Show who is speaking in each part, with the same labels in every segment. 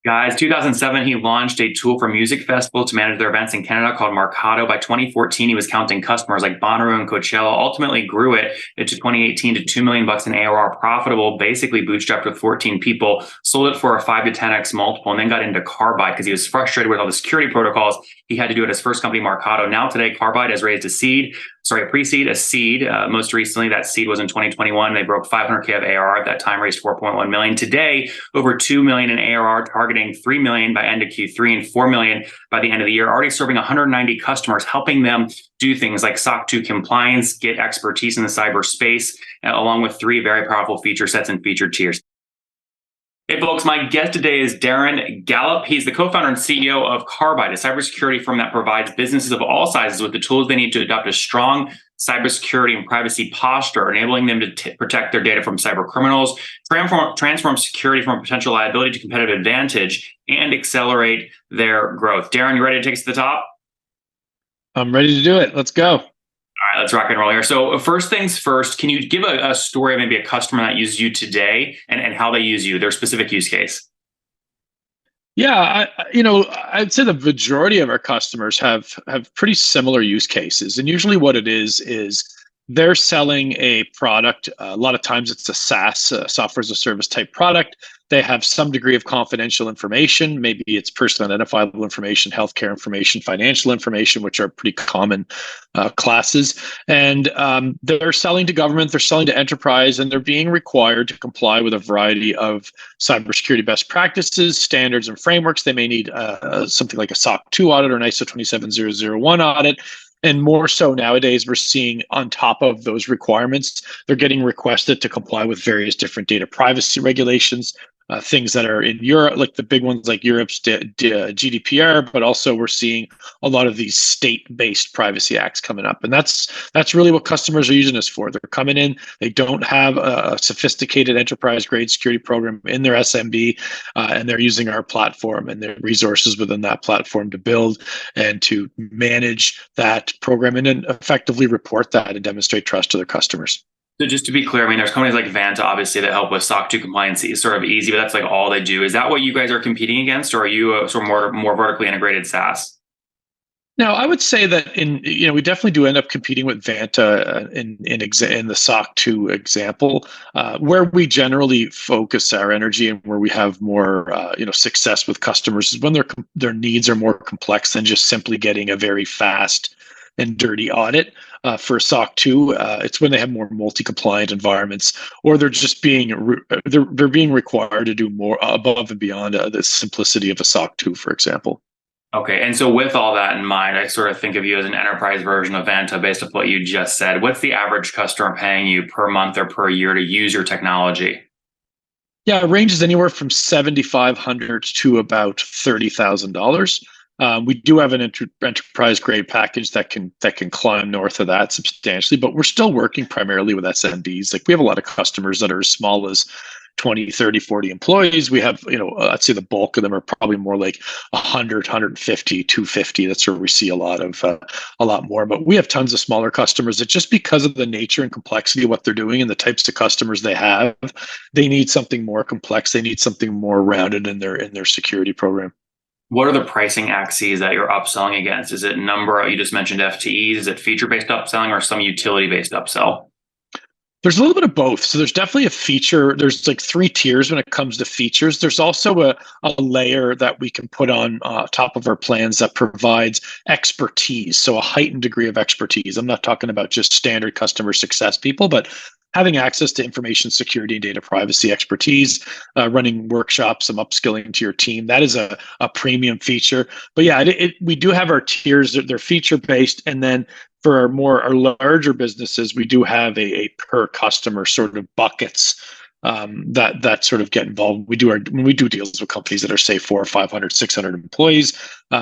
Speaker 1: Guys, 2007, he launched a tool for music festivals to manage their events in Canada called Marcato. By 2014, he was counting customers like Bonnaroo and Coachella, ultimately grew it into 2018 to $2 million in ARR, profitable, basically bootstrapped with 14 people, sold it for a 5 to 10x multiple, and then got into Carbide because he was frustrated with all the security protocols he had to do at his first company, Marcato. Now today, Carbide has raised a pre-seed, a seed. Most recently, that seed was in 2021. They broke 500K of ARR at that time, raised 4.1 million. Today, over 2 million in ARR, targeting 3 million by end of Q3 and 4 million by the end of the year, already serving 190 customers, helping them do things like SOC 2 compliance, get expertise in the cyberspace, along with 3 very powerful feature sets and feature tiers. Hey folks, my guest today is Darren Gallup. He's the co-founder and CEO of Carbide, a cybersecurity firm that provides businesses of all sizes with the tools they need to adopt a strong cybersecurity and privacy posture, enabling them to protect their data from cyber criminals, transform security from a potential liability to competitive advantage, and accelerate their growth. Darren, you ready to take us to the top?
Speaker 2: I'm ready to do it. Let's go.
Speaker 1: All right, let's rock and roll here. So first things first, can you give a story of maybe a customer that uses you today and how they use you, their specific use case?
Speaker 2: Yeah, I'd say the majority of our customers have pretty similar use cases, and usually what it is they're selling a product. A lot of times it's a SaaS, software as a service type product. They have some degree of confidential information. Maybe it's personally identifiable information, healthcare information, financial information, which are pretty common classes. And they're selling to government, they're selling to enterprise, and they're being required to comply with a variety of cybersecurity best practices, standards, and frameworks. They may need something like a SOC 2 audit or an ISO 27001 audit. And more so nowadays, we're seeing on top of those requirements, they're getting requested to comply with various different data privacy regulations, things that are in Europe, like the big ones like Europe's GDPR, but also we're seeing a lot of these state-based privacy acts coming up. And that's really what customers are using us for. They're coming in, they don't have a sophisticated enterprise-grade security program in their SMB, and they're using our platform and their resources within that platform to build and to manage that program and then effectively report that and demonstrate trust to their customers.
Speaker 1: So just to be clear, I mean, there's companies like Vanta, obviously, that help with SOC 2 compliance. It's sort of easy, but that's like all they do. Is that what you guys are competing against, or are you a sort of more vertically integrated SaaS?
Speaker 2: Now, I would say that we definitely do end up competing with Vanta in the SOC 2 example, where we generally focus our energy and where we have more success with customers is when their needs are more complex than just simply getting a very fast and dirty audit for SOC 2. It's when they have more multi-compliant environments, or they're just being required to do more above and beyond the simplicity of a SOC 2, for example.
Speaker 1: Okay, and so with all that in mind, I sort of think of you as an enterprise version of Vanta based on what you just said. What's the average customer paying you per month or per year to use your technology?
Speaker 2: Yeah, it ranges anywhere from $7,500 to about $30,000. We do have an enterprise grade package that can climb north of that substantially, but we're still working primarily with SMBs. Like we have a lot of customers that are as small as 20, 30, 40 employees. We have, I'd say the bulk of them are probably more like 100, 150, 250. That's where we see a lot more. But we have tons of smaller customers that just because of the nature and complexity of what they're doing and the types of customers they have, they need something more complex. They need something more rounded in their security program.
Speaker 1: What are the pricing axes that you're upselling against? Is it number, you just mentioned FTEs, is it feature-based upselling or some utility-based upsell?
Speaker 2: There's a little bit of both. So there's definitely a feature. There's like 3 tiers when it comes to features. There's also a layer that we can put on top of our plans that provides expertise. So a heightened degree of expertise. I'm not talking about just standard customer success people, but having access to information security and data privacy expertise, running workshops, some upskilling to your team. That is a premium feature. But yeah, we do have our tiers. They're feature-based. And then for our larger businesses, we do have a per customer sort of buckets that sort of get involved. When we do deals with companies that are say 400, 500, 600 employees,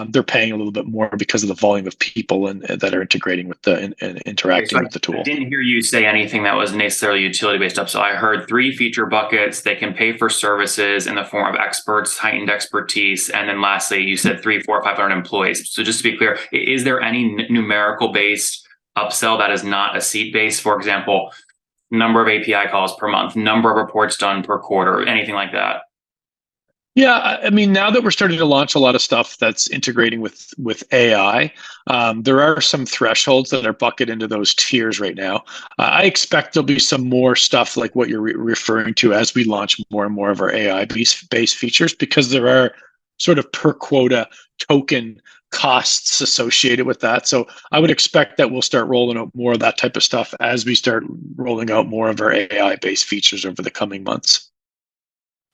Speaker 2: they're paying a little bit more because of the volume of people and that are integrating with and interacting with the tool.
Speaker 1: I didn't hear you say anything that was necessarily utility-based upsell. I heard 3 feature buckets. They can pay for services in the form of experts, heightened expertise, and then lastly, you said 300, 400, 500 employees. So just to be clear, is there any numerical-based upsell that is not a seat-based? For example, number of API calls per month, number of reports done per quarter, anything like that?
Speaker 2: Yeah, I mean, now that we're starting to launch a lot of stuff that's integrating with AI, there are some thresholds that are bucketed into those tiers right now. I expect there'll be some more stuff like what you're referring to as we launch more and more of our AI based features, because there are sort of per quota token costs associated with that. So I would expect that we'll start rolling out more of that type of stuff as we start rolling out more of our AI based features over the coming months.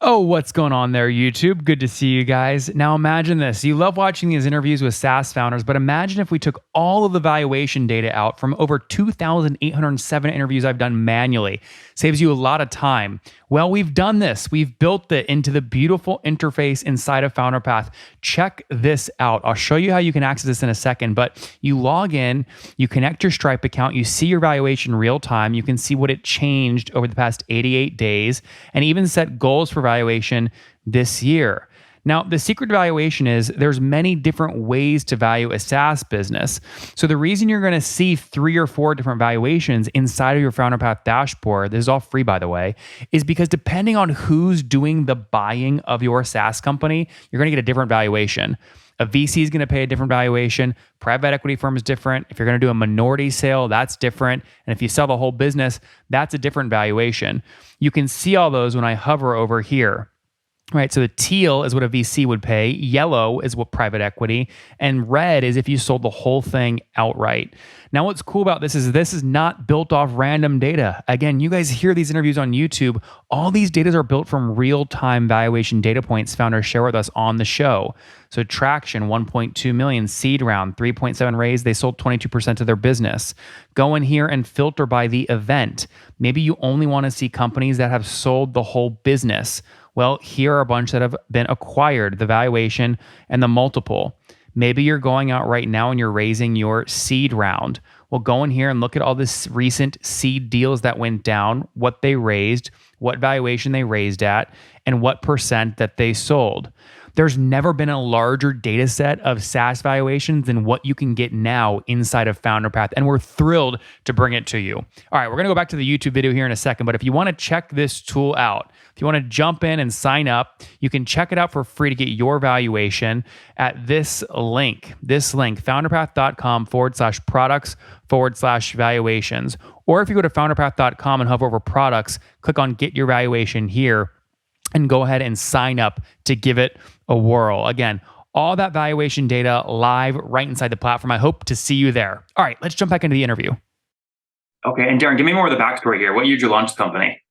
Speaker 3: Oh, what's going on there, YouTube? Good to see you guys. Now imagine this. You love watching these interviews with SaaS founders, but imagine if we took all of the valuation data out from over 2,807 interviews I've done manually. Saves you a lot of time. Well, we've done this. We've built it into the beautiful interface inside of FounderPath. Check this out. I'll show you how you can access this in a second, but you log in, you connect your Stripe account, you see your valuation real time, you can see what it changed over the past 88 days, and even set goals for valuation this year. Now, the secret to valuation is there's many different ways to value a SaaS business. So the reason you're going to see 3 or 4 different valuations inside of your FounderPath dashboard, this is all free by the way, is because depending on who's doing the buying of your SaaS company, you're going to get a different valuation. A VC is going to pay a different valuation. Private equity firm is different. If you're going to do a minority sale, that's different. And if you sell the whole business, that's a different valuation. You can see all those when I hover over here. Right, so the teal is what a VC would pay, yellow is what private equity, and red is if you sold the whole thing outright. Now, what's cool about this is not built off random data. Again, you guys hear these interviews on YouTube. All these data are built from real-time valuation data points founders share with us on the show. So traction, 1.2 million, seed round, 3.7 raise, they sold 22% of their business. Go in here and filter by the event. Maybe you only want to see companies that have sold the whole business. Well, here are a bunch that have been acquired, the valuation and the multiple. Maybe you're going out right now and you're raising your seed round. Well, go in here and look at all this recent seed deals that went down, what they raised, what valuation they raised at, and what percent that they sold. There's never been a larger data set of SaaS valuations than what you can get now inside of FounderPath, and we're thrilled to bring it to you. All right, we're going to go back to the YouTube video here in a second, but if you want to check this tool out, if you want to jump in and sign up, you can check it out for free to get your valuation at this link, founderpath.com/products/valuations. Or if you go to founderpath.com and hover over products, click on get your valuation here, and go ahead and sign up to give it a whirl. Again, all that valuation data live right inside the platform. I hope to see you there. All right, let's jump back into the interview.
Speaker 1: Okay, and Darren, give me more of the backstory here. What year did you launch the company?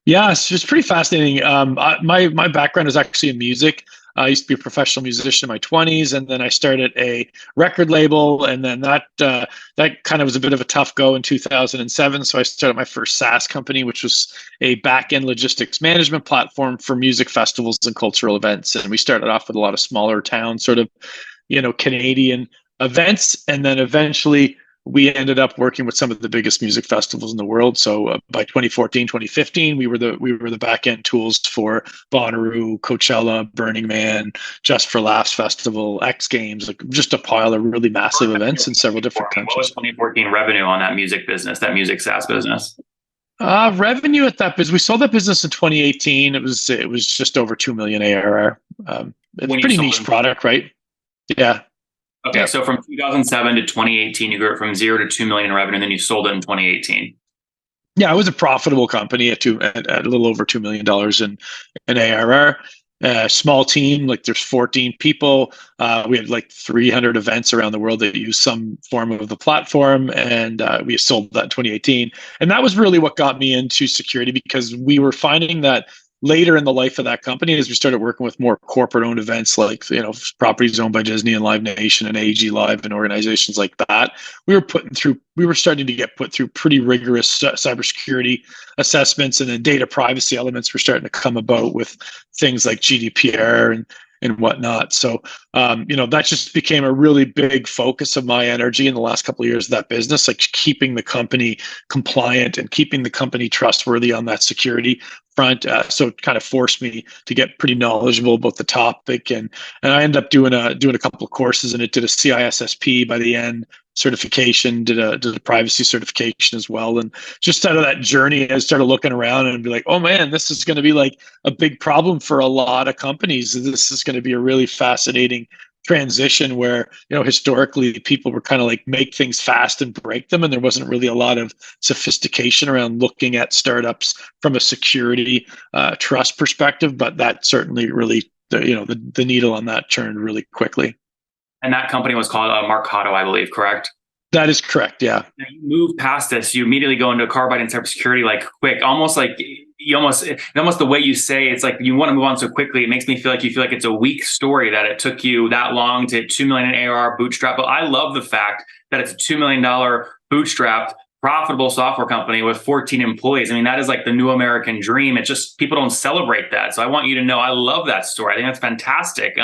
Speaker 2: Yeah, it's just pretty fascinating. My background is actually in music. I used to be a professional musician in my 20s, and then I started a record label, and then that kind of was a bit of a tough go in 2007. So I started my first SaaS company, which was a back-end logistics management platform for music festivals and cultural events. And we started off with a lot of smaller town, sort of, Canadian events, and then eventually we ended up working with some of the biggest music festivals in the world. So by 2014, 2015, we were the back end tools for Bonnaroo, Coachella, Burning Man, Just for Laughs Festival, X Games, like just a pile of really massive events in several different countries.
Speaker 1: What was 2014 revenue on that music business, that music SaaS business?
Speaker 2: Revenue at that business, we sold that business in 2018. It was just over 2 million ARR. It's a pretty niche product, right? Yeah.
Speaker 1: Okay, yeah. So from 2007 to 2018, you grew it from 0 to 2 million in revenue, and then you sold it in 2018.
Speaker 2: Yeah, it was a profitable company at a little over $2 million in ARR. Small team, like there's 14 people. We had like 300 events around the world that use some form of the platform, and we sold that in 2018. And that was really what got me into security, because we were finding that later in the life of that company, as we started working with more corporate-owned events like properties owned by Disney and Live Nation and AEG Live and organizations like that, we were starting to get put through pretty rigorous cybersecurity assessments, and then data privacy elements were starting to come about with things like GDPR and whatnot. So, that just became a really big focus of my energy in the last couple of years of that business, like keeping the company compliant and keeping the company trustworthy on that security front. So it kind of forced me to get pretty knowledgeable about the topic, and I ended up doing a couple of courses, and it did a CISSP by the end. certification, did a privacy certification as well. And just out of that journey, I started looking around and be like, oh man, this is going to be like a big problem for a lot of companies. This is going to be a really fascinating transition where, historically people were kind of like make things fast and break them. And there wasn't really a lot of sophistication around looking at startups from a security trust perspective. But that certainly really, the needle on that turned really quickly.
Speaker 1: And that company was called Marcato, I believe, correct?
Speaker 2: That is correct. Yeah.
Speaker 1: Now you move past this, you immediately go into Carbide and cybersecurity like quick, almost like almost the way you say it's like you want to move on so quickly. It makes me feel like you feel like it's a weak story that it took you that long to 2 million in ARR bootstrap. But I love the fact that it's a $2 million bootstrapped profitable software company with 14 employees. I mean, that is like the new American dream. It's just people don't celebrate that. So I want you to know I love that story. I think that's fantastic.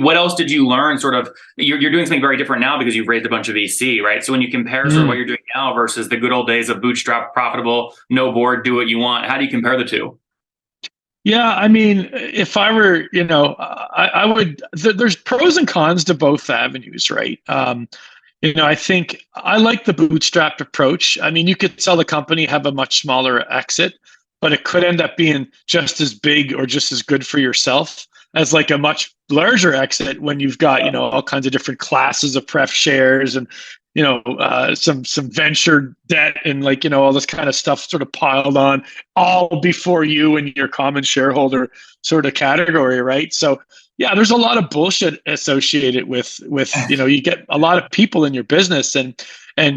Speaker 1: What else did you learn? Sort of, you're doing something very different now because you've raised a bunch of VC, right? So when you compare sort of what you're doing now versus the good old days of bootstrap, profitable, no board, do what you want, how do you compare the two?
Speaker 2: Yeah, I mean, if I were, I would. There's pros and cons to both avenues, right? I think I like the bootstrapped approach. I mean, you could sell the company, have a much smaller exit, but it could end up being just as big or just as good for yourself as like a much larger exit when you've got, all kinds of different classes of pref shares and, some venture debt and like, all this kind of stuff sort of piled on all before you and your common shareholder sort of category, right? So yeah, there's a lot of bullshit associated with you get a lot of people in your business and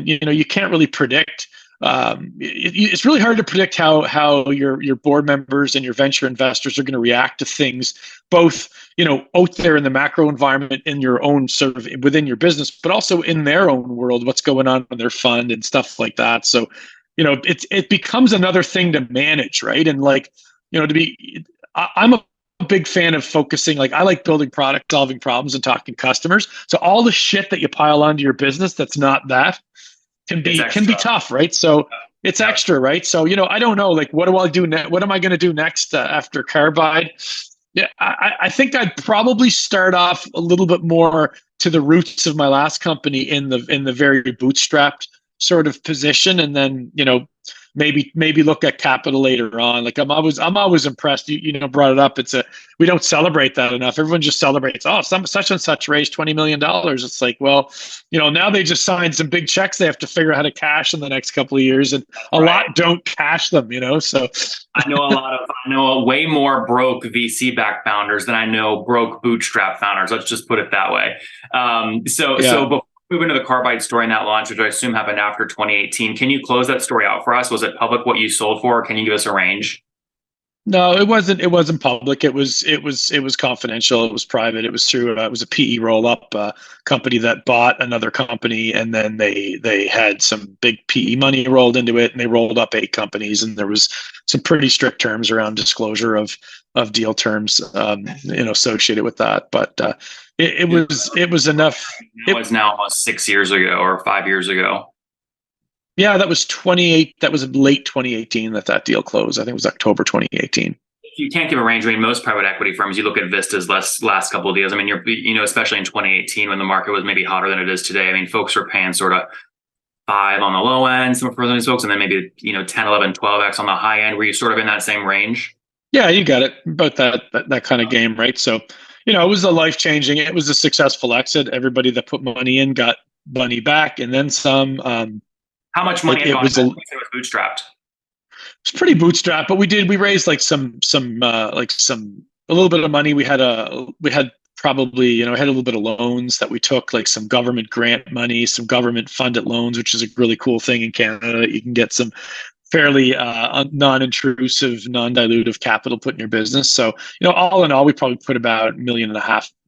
Speaker 2: you can't really predict. It's really hard to predict how your board members and your venture investors are going to react to things, both out there in the macro environment in your own sort of within your business, but also in their own world, what's going on in their fund and stuff like that. So it becomes another thing to manage, right? And like I'm a big fan of focusing. Like I like building product, solving problems, and talking to customers. So all the shit that you pile onto your business that's not that can be tough, right? So it's extra, right? So I don't know, like what do I do next? What am I going to do next after Carbide? Yeah, I think I'd probably start off a little bit more to the roots of my last company in the very bootstrapped sort of position, and then maybe look at capital later on. Like I'm always impressed. You brought it up. We don't celebrate that enough. Everyone just celebrates. Oh, such and such raised $20 million. It's like, well, now they just signed some big checks. They have to figure out how to cash in the next couple of years, and a lot don't cash them. So
Speaker 1: I know way more broke VC backed founders than I know broke bootstrap founders. Let's just put it that way. So before move into the Carbide story and that launch, which I assume happened after 2018. Can you close that story out for us? Was it public what you sold for? Or can you give us a range?
Speaker 2: No, it wasn't. It wasn't public. It was confidential. It was private. It was through. It was a PE roll up company that bought another company, and then they had some big PE money rolled into it, and they rolled up 8 companies, and there was some pretty strict terms around disclosure of deal terms, associated with that. But it was enough.
Speaker 1: It was now almost 6 years ago or 5 years ago.
Speaker 2: Yeah, that was That was late 2018 that deal closed. I think it was October 2018.
Speaker 1: You can't give a range. I mean, most private equity firms, you look at Vista's last couple of deals. I mean, especially in 2018 when the market was maybe hotter than it is today. I mean, folks were paying sort of 5 on the low end, some for these folks, and then maybe 10, 11, 12x on the high end. Were you sort of in that same range?
Speaker 2: Yeah, you got it. About that kind of game, right? So, it was a life-changing. It was a successful exit. Everybody that put money in got money back, and then some.
Speaker 1: How much money?
Speaker 2: It was
Speaker 1: bootstrapped.
Speaker 2: It's pretty bootstrapped, but we raised like a little bit of money. We had probably, had a little bit of loans that we took, like some government grant money, some government funded loans, which is a really cool thing in Canada. You can get some fairly non-intrusive, non-dilutive capital put in your business. So, all in all, we probably put about $1.5 million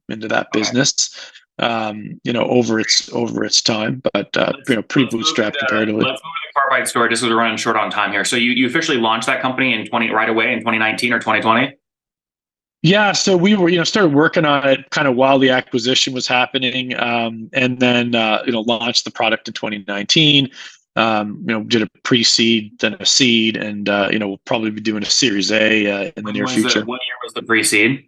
Speaker 2: into that business. Over its time, but pretty bootstrapped comparatively.
Speaker 1: Let's move to the Carbide story, just because we're running short on time here. So you officially launched that company right away in 2019 or 2020?
Speaker 2: Yeah, so we were started working on it kind of while the acquisition was happening, and then launched the product in 2019. Did a pre-seed, then a seed, and we'll probably be doing a Series A in the near future.
Speaker 1: What year was the pre-seed?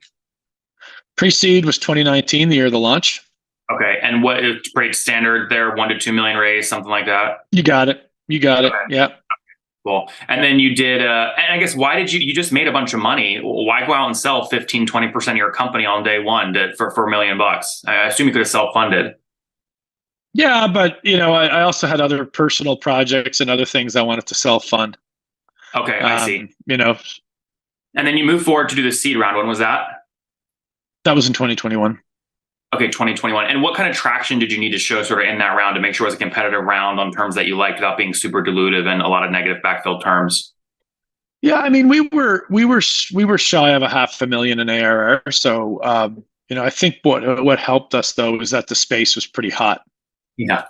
Speaker 2: Pre-seed was 2019, the year of the launch.
Speaker 1: Okay. And what is pretty standard there? 1 to 2 million raise, something like that.
Speaker 2: You got it.
Speaker 1: Okay.
Speaker 2: Yeah.
Speaker 1: Cool. And then you did, and I guess, why did you just made a bunch of money? Why go out and sell 15, 20% of your company on day one for $1 million? I assume you could have self-funded.
Speaker 2: Yeah, but I also had other personal projects and other things I wanted to self-fund.
Speaker 1: Okay, I see.
Speaker 2: And
Speaker 1: then you moved forward to do the seed round. When was that?
Speaker 2: That was in 2021.
Speaker 1: Okay, 2021. And what kind of traction did you need to show sort of in that round to make sure it was a competitive round on terms that you liked without being super dilutive and a lot of negative backfill terms?
Speaker 2: Yeah, I mean, we were shy of $500,000 in ARR. So I think what helped us though is that the space was pretty hot.
Speaker 1: Yeah.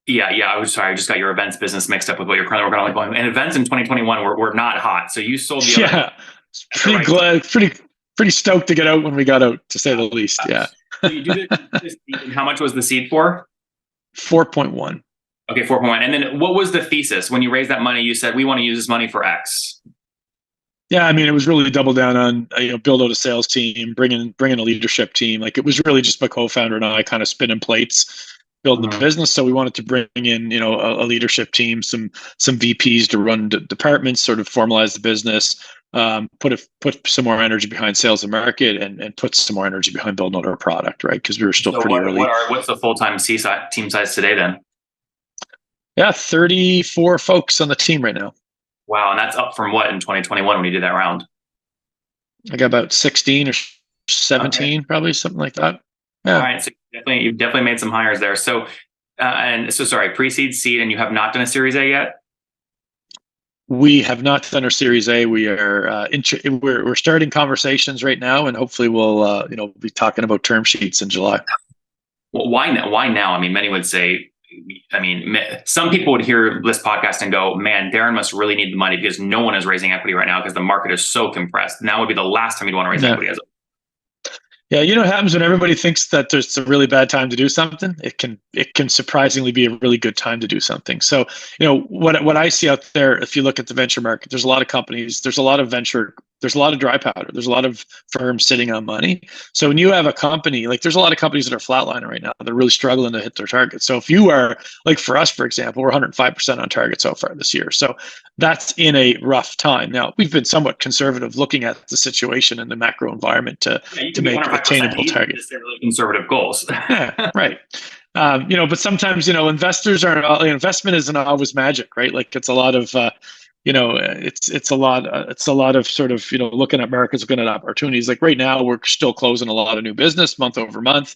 Speaker 1: Yeah. I was sorry. I just got your events business mixed up with what you're currently working on. And events in 2021 were not hot. So you sold the other.
Speaker 2: Pretty glad, pretty stoked to get out when we got out, to say the least. Yeah.
Speaker 1: So you do this, how much was the seed for?
Speaker 2: 4.1.
Speaker 1: Okay, 4.1. And then what was the thesis when you raised that money? You said we want to use this money for X.
Speaker 2: Yeah, I mean, it was really double down on build out a sales team, bring in a leadership team. Like, it was really just my co-founder and I kind of spinning plates, building the business. So we wanted to bring in a leadership team, some VPs to run departments, sort of formalize the business, put some more energy behind sales and market, and put some more energy behind building out our product, right? Because we were still pretty early.
Speaker 1: What's the full-time team size today then?
Speaker 2: Yeah, 34 folks on the team right now.
Speaker 1: Wow, and that's up from what in 2021 when you did that round?
Speaker 2: I got about 16 or 17, probably something like that. Yeah.
Speaker 1: All right, so you've definitely made some hires there. So, sorry, pre-seed, seed, and you have not done a Series A yet?
Speaker 2: We have not done our Series A. We are we're starting conversations right now, and hopefully we'll be talking about term sheets in July.
Speaker 1: Well, why now? Why now? I mean, many would say. I mean, some people would hear this podcast and go, "Man, Darren must really need the money because no one is raising equity right now because the market is so compressed. Now would be the last time you'd want to raise equity."
Speaker 2: Yeah, what happens when everybody thinks that there's a really bad time to do something? It can surprisingly be a really good time to do something. So, what I see out there, if you look at the venture market, there's a lot of companies, there's a lot of dry powder, there's a lot of firms sitting on money. So when you have a company, like, there's a lot of companies that are flatlining right now. They're really struggling to hit their targets. So if you are, like, for us, for example, we're 105% on target so far this year. So that's in a rough time. Now, we've been somewhat conservative looking at the situation and the macro environment to make attainable targets.
Speaker 1: They're really conservative goals.
Speaker 2: Yeah, right. But sometimes, investors are, investment isn't always magic, right? Like, it's a lot of, it's a lot of sort of, looking at markets, looking at opportunities. Like, right now, we're still closing a lot of new business month over month.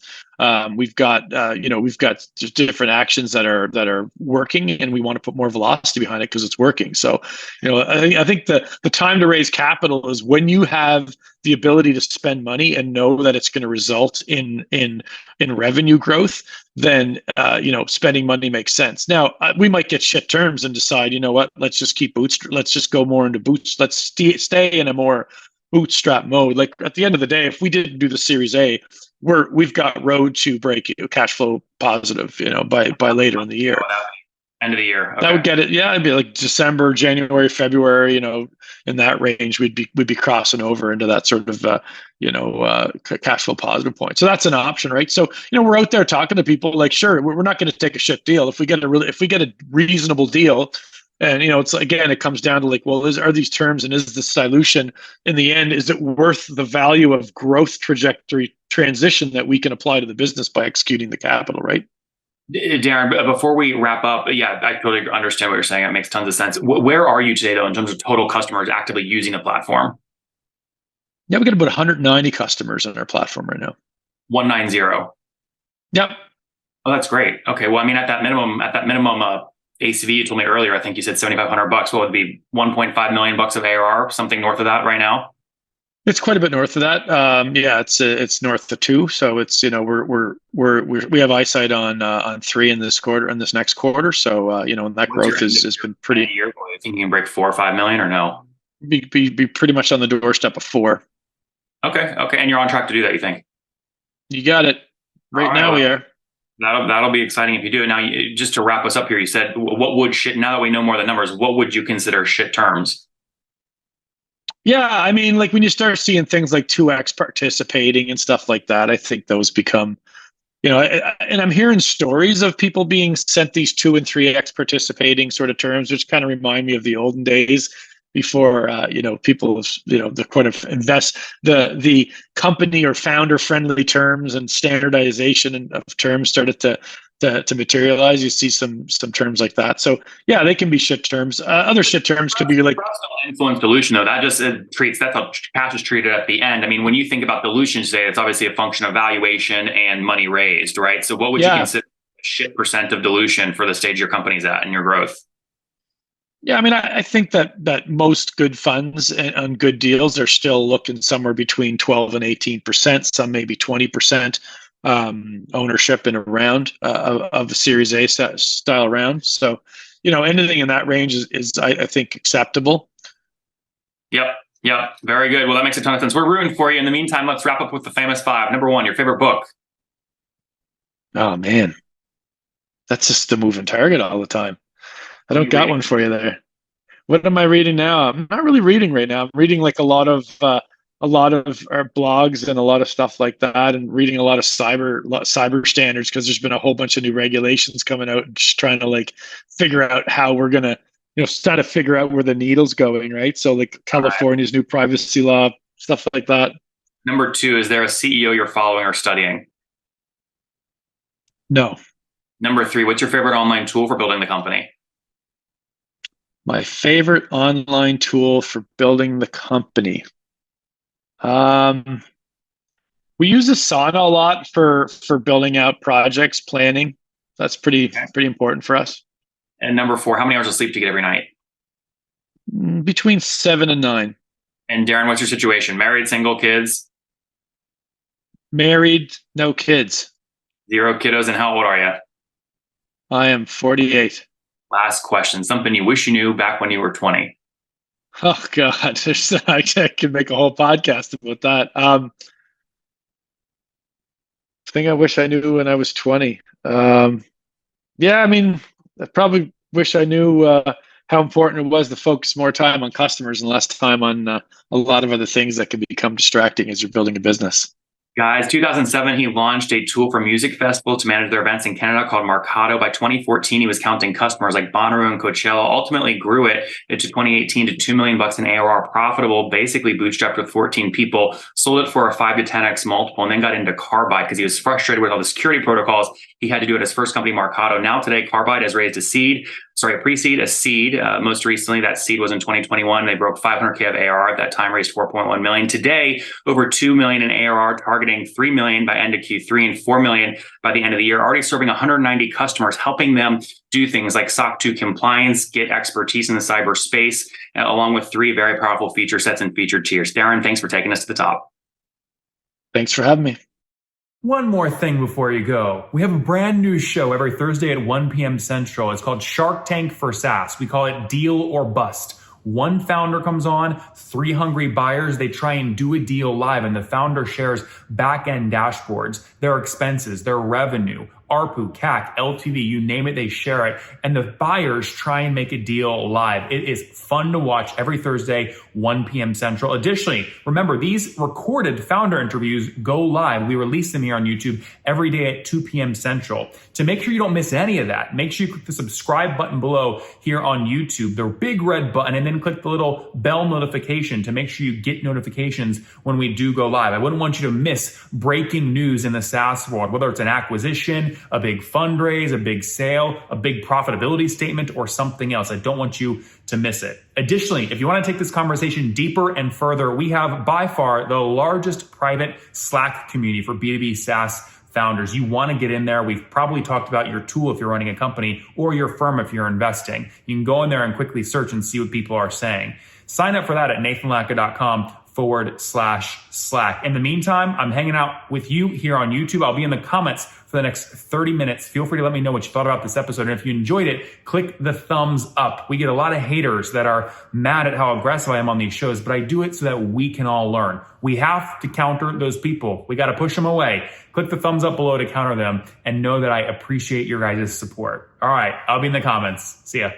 Speaker 2: We've got just different actions that are working, and we want to put more velocity behind it because it's working. So, I think the time to raise capital is when you have the ability to spend money and know that it's going to result in revenue growth. Then spending money makes sense. Now, we might get shit terms and decide, what, let's just let's just go more into boots. Let's stay in a more bootstrap mode. Like, at the end of the day, if we didn't do the Series A, we've got road to break cash flow positive, by later in the year.
Speaker 1: End of the year. Okay.
Speaker 2: That would get it. Yeah, it'd be like December, January, February. In that range, we'd be crossing over into that sort of cash flow positive point. So that's an option, right? So we're out there talking to people. Like, sure, we're not going to take a shit deal if we get a reasonable deal. And it's, again, it comes down to, like, well, are these terms, and is this dilution in the end, is it worth the value of growth trajectory transition that we can apply to the business by executing the capital, right?
Speaker 1: Darren, before we wrap up, yeah, I totally understand what you're saying. It makes tons of sense. Where are you today, though, in terms of total customers actively using the platform?
Speaker 2: Yeah, we got about 190 customers on our platform right now.
Speaker 1: 190.
Speaker 2: Yep.
Speaker 1: Oh, that's great. Okay. Well, I mean, at that minimum ACV, you told me earlier, I think you said $7,500. What would be $1.5 million of ARR, something north of that right now?
Speaker 2: It's quite a bit north of that. Yeah, it's north of 2. So it's, we have eyesight on 3 in this quarter, in this next quarter. So and that growth has been pretty.
Speaker 1: You think you can break 4 or 5 million, or no?
Speaker 2: Be pretty much on the doorstep of 4.
Speaker 1: Okay, and you're on track to do that, you think?
Speaker 2: You got it. Right now, we are.
Speaker 1: That'll be exciting if you do it. Now, just to wrap us up here, you said, what would shit? Now that we know more of the numbers, what would you consider shit terms?
Speaker 2: Yeah, I mean, like when you start seeing things like 2x participating and stuff like that, I think those become, and I'm hearing stories of people being sent these 2 and 3x participating sort of terms, which kind of remind me of the olden days before, people, the kind of invest the company or founder friendly terms and standardization of terms started to materialize. You see some terms like that. So yeah, they can be shit terms. Other shit terms could be like
Speaker 1: influence dilution, though. That just that's how cash is treated at the end. I mean, when you think about dilution today, it's obviously a function of valuation and money raised, right? So what would you consider shit percent of dilution for the stage your company's at and your growth?
Speaker 2: Yeah, I mean, I think that most good funds on good deals are still looking somewhere between 12 and 18%, some maybe 20% ownership in a round of a Series A style round. So, anything in that range is I think acceptable.
Speaker 1: Yep. Very good. Well, that makes a ton of sense. We're rooting for you. In the meantime, let's wrap up with the famous 5. Number 1, your favorite book.
Speaker 2: Oh man, that's just the moving target all the time. I don't got one for you there. What am I reading now? I'm not really reading right now. I'm reading like a lot of our blogs and a lot of stuff like that, and reading a lot of cyber standards because there's been a whole bunch of new regulations coming out, and just trying to like figure out how we're gonna, try to figure out where the needle's going, right? So like California's new privacy law, stuff like that.
Speaker 1: Number 2, is there a CEO you're following or studying?
Speaker 2: No.
Speaker 1: Number 3, what's your favorite online tool for building the company?
Speaker 2: My favorite online tool for building the company. We use Asana a lot for building out projects, planning. That's pretty important for us.
Speaker 1: And number 4, how many hours of sleep do you get every night?
Speaker 2: Between 7 and 9.
Speaker 1: And Darren, what's your situation? Married, single, kids?
Speaker 2: Married, no kids.
Speaker 1: 0 kiddos. And how old are you?
Speaker 2: I am 48.
Speaker 1: Last question. Something you wish you knew back when you were 20.
Speaker 2: Oh God, I could make a whole podcast about that. Thing I wish I knew when I was 20. Yeah, I mean, I probably wish I knew how important it was to focus more time on customers and less time on a lot of other things that can become distracting as you're building a business.
Speaker 1: Guys, 2007, he launched a tool for music festivals to manage their events in Canada called Marcato. By 2014, he was counting customers like Bonnaroo and Coachella, ultimately grew it into 2018 to $2 million in ARR, profitable, basically bootstrapped with 14 people, sold it for a 5 to 10x multiple, and then got into Carbide because he was frustrated with all the security protocols he had to do at his first company, Marcato. Now today, Carbide has raised a pre-seed, a seed. Most recently, that seed was in 2021. They broke 500K of ARR at that time, raised 4.1 million. Today, over 2 million in ARR, targeting 3 million by end of Q3 and 4 million by the end of the year. Already serving 190 customers, helping them do things like SOC 2 compliance, get expertise in the cyberspace, along with 3 very powerful feature sets and feature tiers. Darren, thanks for taking us to the top.
Speaker 2: Thanks for having me.
Speaker 3: One more thing before you go. We have a brand new show every Thursday at 1 p.m. Central. It's called Shark Tank for SaaS. We call it Deal or Bust. One founder comes on, 3 hungry buyers, they try and do a deal live, and the founder shares back-end dashboards, their expenses, their revenue, ARPU, CAC, LTV, you name it, they share it. And the buyers try and make a deal live. It is fun to watch every Thursday, 1 p.m. Central. Additionally, remember, these recorded founder interviews go live. We release them here on YouTube every day at 2 p.m. Central. To make sure you don't miss any of that, make sure you click the subscribe button below here on YouTube, the big red button, and then click the little bell notification to make sure you get notifications when we do go live. I wouldn't want you to miss breaking news in the SaaS world, whether it's an acquisition, a big fundraise, a big sale, a big profitability statement, or something else. I don't want you to miss it. Additionally, if you want to take this conversation deeper and further, we have by far the largest private Slack community for B2B SaaS founders. You want to get in there. We've probably talked about your tool if you're running a company or your firm if you're investing. You can go in there and quickly search and see what people are saying. Sign up for that at nathanlatka.com/Slack. In the meantime, I'm hanging out with you here on YouTube. I'll be in the comments for the next 30 minutes. Feel free to let me know what you thought about this episode. And if you enjoyed it, click the thumbs up. We get a lot of haters that are mad at how aggressive I am on these shows, but I do it so that we can all learn. We have to counter those people. We got to push them away. Click the thumbs up below to counter them and know that I appreciate your guys' support. All right, I'll be in the comments. See ya.